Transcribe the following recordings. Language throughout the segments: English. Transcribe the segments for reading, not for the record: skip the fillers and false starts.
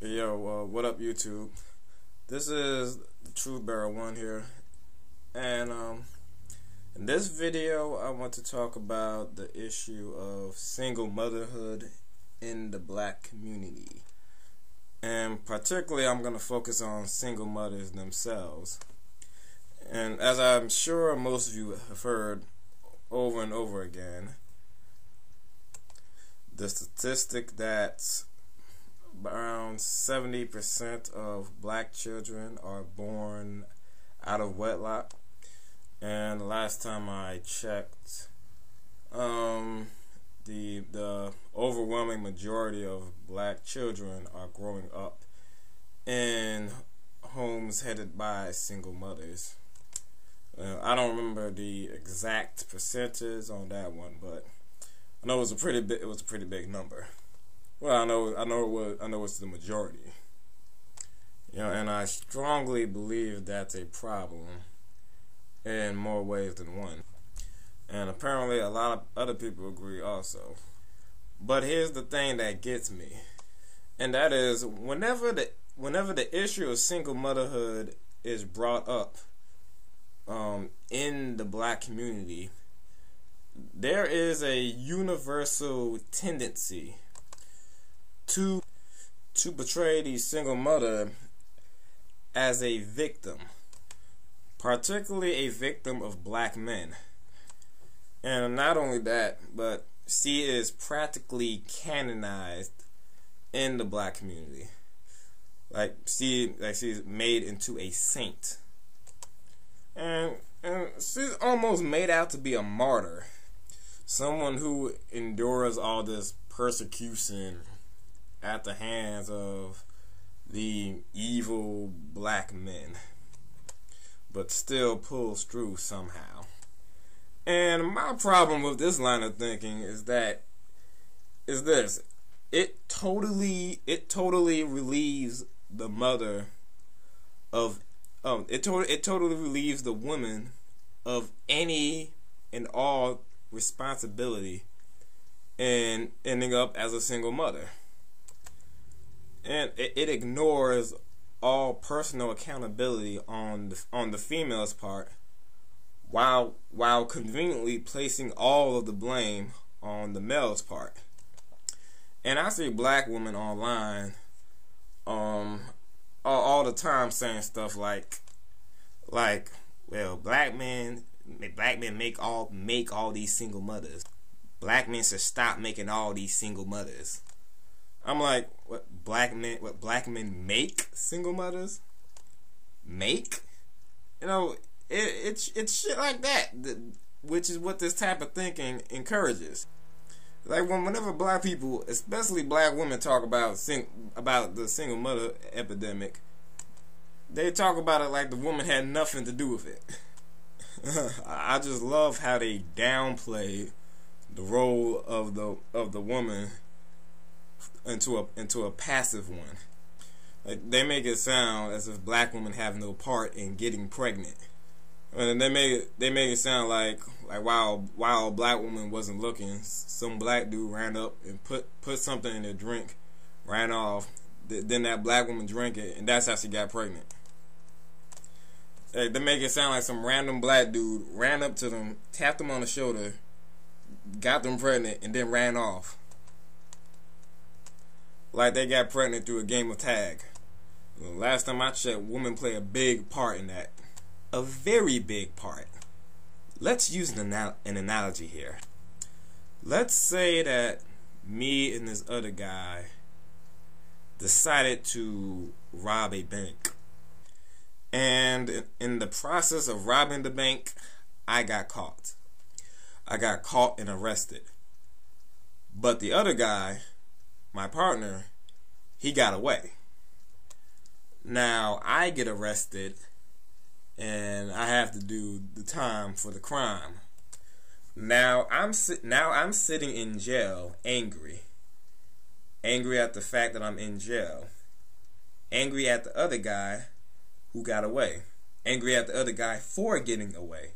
Yo, what up, YouTube? This is the Truth Bearer 1 here, and in this video, I want to talk about the issue of single motherhood in the black community, and particularly, I'm going to focus on single mothers themselves. And as I'm sure most of you have heard over and over again, the statistic that around 70% of black children are born out of wedlock, and last time I checked, the overwhelming majority of black children are growing up in homes headed by single mothers. I don't remember the exact percentage on that one, but I know it was a pretty big number. Well, I know it's the majority. And I strongly believe that's a problem in more ways than one. And apparently a lot of other people agree also. But here's the thing that gets me. And that is whenever the issue of single motherhood is brought up in the black community, there is a universal tendency to portray the single mother as a victim, particularly a victim of black men. And not only that, but she is practically canonized in the black community. She's made into a saint. And she's almost made out to be a martyr. Someone who endures all this persecution at the hands of the evil black men, but still pulls through somehow. And my problem with this line of thinking is this: it totally relieves the mother of it totally relieves the woman of any and all responsibility in ending up as a single mother. And it ignores all personal accountability on the female's part, while conveniently placing all of the blame on the male's part. And I see black women online all the time saying stuff like, well, black men make all these single mothers. Black men should stop making all these single mothers. I'm like, what black men make single mothers? Make? It's shit like that, which is what this type of thinking encourages. Like whenever black people, especially black women, talk about the single mother epidemic, they talk about it like the woman had nothing to do with it. I just love how they downplay the role of the woman into a passive one. Like they make it sound as if black women have no part in getting pregnant, and they make it sound like while a black woman wasn't looking, some black dude ran up and put something in their drink, ran off. Then that black woman drank it, and that's how she got pregnant. They make it sound like some random black dude ran up to them, tapped them on the shoulder, got them pregnant, and then ran off. Like they got pregnant through a game of tag. Last time I checked, women play a big part in that. A very big part. Let's use an analogy here. Let's say that me and this other guy decided to rob a bank. And in the process of robbing the bank, I got caught. I got caught and arrested. But the other guy, my partner, he got away. Now I get arrested and I have to do the time for the crime. Now I'm sitting in jail, angry at the fact that I'm in jail, angry at the other guy who got away, angry at the other guy for getting away,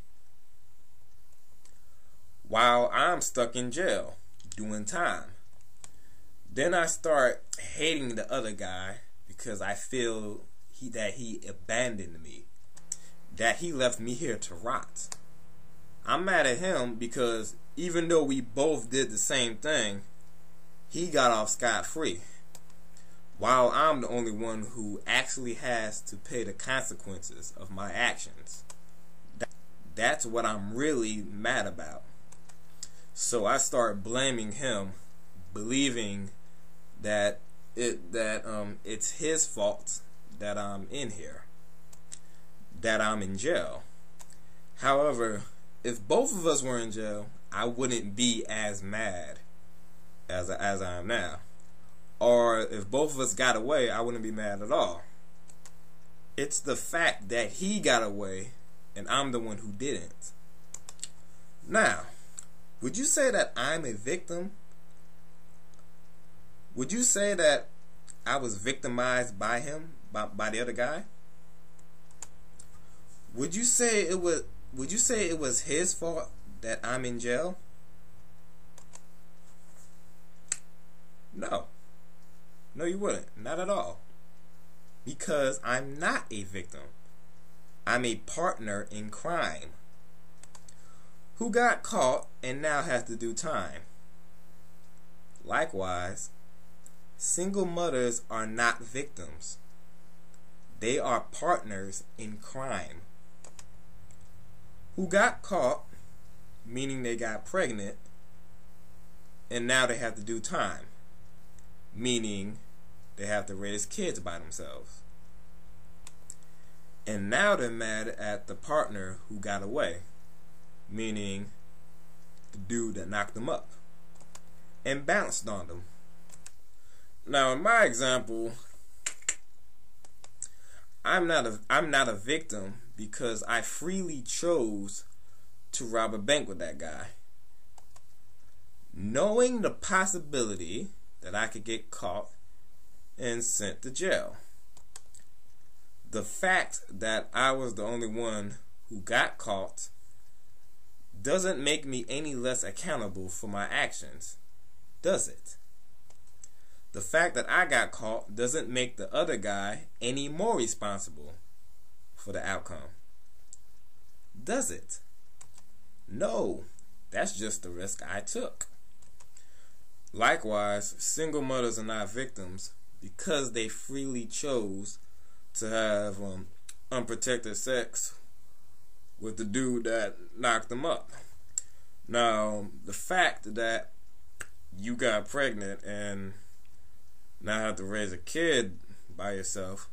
while I'm stuck in jail doing time. Then I start hating the other guy because I feel that he abandoned me, that he left me here to rot. I'm mad at him because even though we both did the same thing, he got off scot-free, while I'm the only one who actually has to pay the consequences of my actions. That's what I'm really mad about. So I start blaming him, believing that it's his fault that I'm in here, that I'm in jail. However, if both of us were in jail, I wouldn't be as mad as I am now. Or if both of us got away, I wouldn't be mad at all. It's the fact that he got away and I'm the one who didn't. Now, would you say that I'm a victim? Would you say that I was victimized by him, by the other guy? Would you say it was his fault that I'm in jail? No. No, you wouldn't. Not at all. Because I'm not a victim. I'm a partner in crime who got caught and now has to do time. Likewise, single mothers are not victims. They are partners in crime who got caught, meaning they got pregnant, and now they have to do time, meaning they have to raise kids by themselves. And now they're mad at the partner who got away, meaning the dude that knocked them up and bounced on them. Now, in my example, I'm not a victim because I freely chose to rob a bank with that guy, knowing the possibility that I could get caught and sent to jail. The fact that I was the only one who got caught doesn't make me any less accountable for my actions, does it? The fact that I got caught doesn't make the other guy any more responsible for the outcome, does it? No, that's just the risk I took. Likewise, single mothers are not victims because they freely chose to have unprotected sex with the dude that knocked them up. Now, the fact that you got pregnant and now have to raise a kid by yourself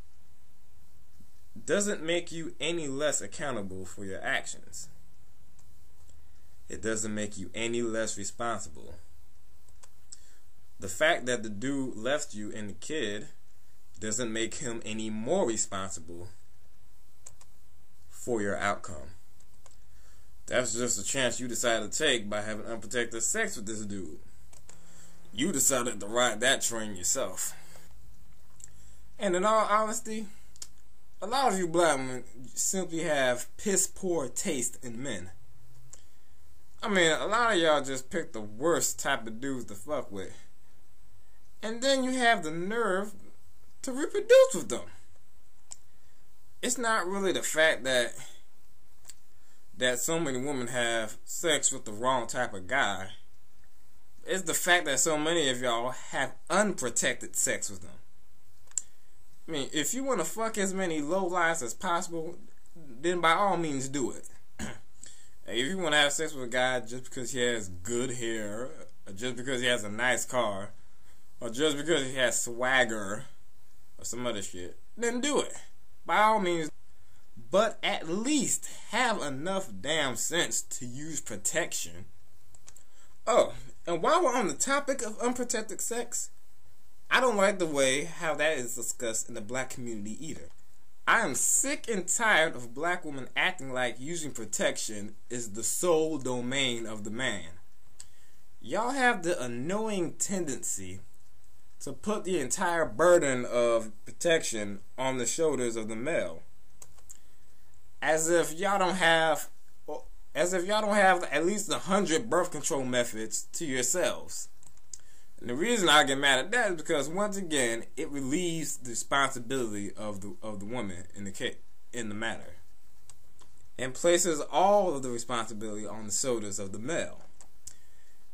doesn't make you any less accountable for your actions. It doesn't make you any less responsible. The fact that the dude left you and the kid doesn't make him any more responsible for your outcome. That's just a chance you decided to take by having unprotected sex with this dude. You decided to ride that train yourself. And in all honesty, a lot of you black men simply have piss poor taste in men. I mean, a lot of y'all just pick the worst type of dudes to fuck with. And then you have the nerve to reproduce with them. It's not really the fact that so many women have sex with the wrong type of guy. It's the fact that so many of y'all have unprotected sex with them. I mean, if you want to fuck as many lowlives as possible, then by all means do it. If you want to have sex with a guy just because he has good hair, or just because he has a nice car, or just because he has swagger, or some other shit, then do it. By all means. But at least have enough damn sense to use protection. Oh, and while we're on the topic of unprotected sex, I don't like the way how that is discussed in the black community either. I am sick and tired of black women acting like using protection is the sole domain of the man. Y'all have the annoying tendency to put the entire burden of protection on the shoulders of the male. As if y'all don't have at least 100 birth control methods to yourselves. And the reason I get mad at that is because once again it relieves the responsibility of the woman in the matter, and places all of the responsibility on the shoulders of the male.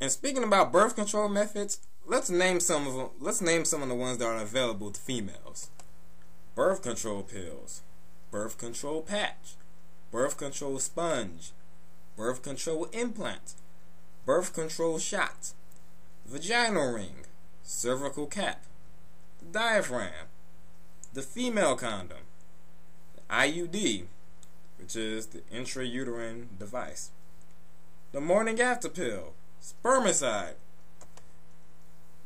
And speaking about birth control methods, let's name some of them. Let's name some of the ones that are available to females: birth control pills, birth control patch, birth control sponge, birth control implants, birth control shots, vaginal ring, cervical cap, the diaphragm, the female condom, the IUD, which is the intrauterine device, the morning after pill, spermicide.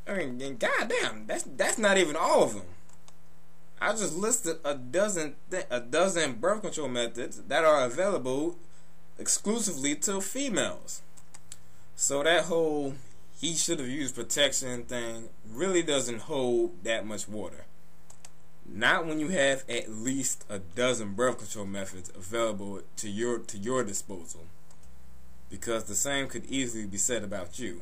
I mean, and goddamn, that's not even all of them. I just listed a dozen birth control methods that are available exclusively to females. So that whole he should have used protection thing really doesn't hold that much water. Not when you have at least a dozen birth control methods available to your disposal. Because the same could easily be said about you.